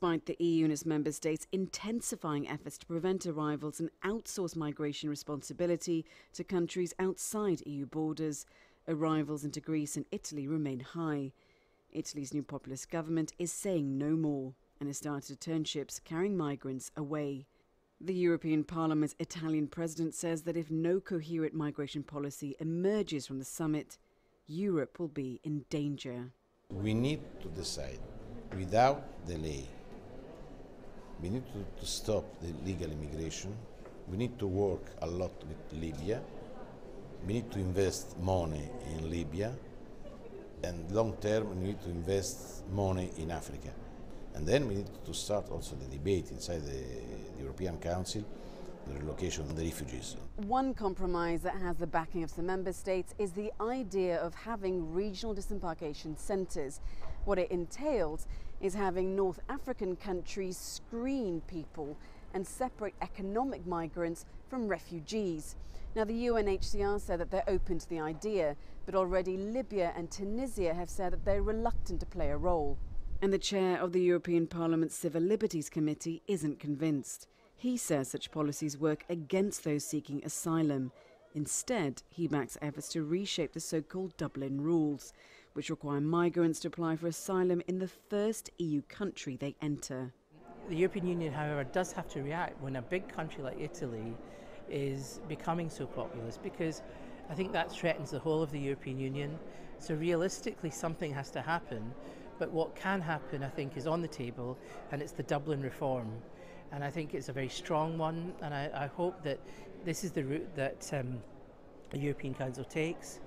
Despite the EU and its member states intensifying efforts to prevent arrivals and outsource migration responsibility to countries outside EU borders, arrivals into Greece and Italy remain high. Italy's new populist government is saying no more and has started to turn ships carrying migrants away. The European Parliament's Italian president says that if no coherent migration policy emerges from the summit, Europe will be in danger. We need to decide without delay. We need to stop the illegal immigration. We need to work a lot with Libya. We need to invest money in Libya. And long term, we need to invest money in Africa. And then we need to start also the debate inside the European Council, the relocation of the refugees. One compromise that has the backing of some member states is the idea of having regional disembarkation centres. What it entails is having North African countries screen people and separate economic migrants from refugees. Now, the UNHCR said that they're open to the idea, but already Libya and Tunisia have said that they're reluctant to play a role. And the chair of the European Parliament's Civil Liberties Committee isn't convinced. He says such policies work against those seeking asylum. Instead, he backs efforts to reshape the so-called Dublin rules, which require migrants to apply for asylum in the first EU country they enter. The European Union, however, does have to react when a big country like Italy is becoming so populist, because I think that threatens the whole of the European Union. So realistically, something has to happen. But what can happen, I think, is on the table, and it's the Dublin reform. And I think it's a very strong one, and I hope that this is the route that the European Council takes,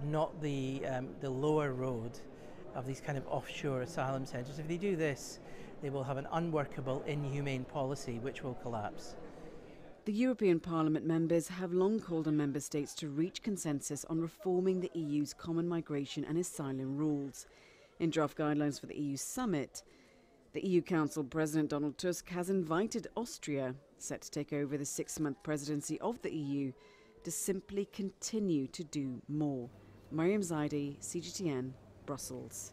not the lower road of these kind of offshore asylum centres. If they do this, they will have an unworkable, inhumane policy which will collapse. The European Parliament members have long called on member states to reach consensus on reforming the EU's common migration and asylum rules. In draft guidelines for the EU summit, the EU Council President Donald Tusk has invited Austria, set to take over the 6-month presidency of the EU, to simply continue to do more. Mariam, Zaidi, CGTN, Brussels.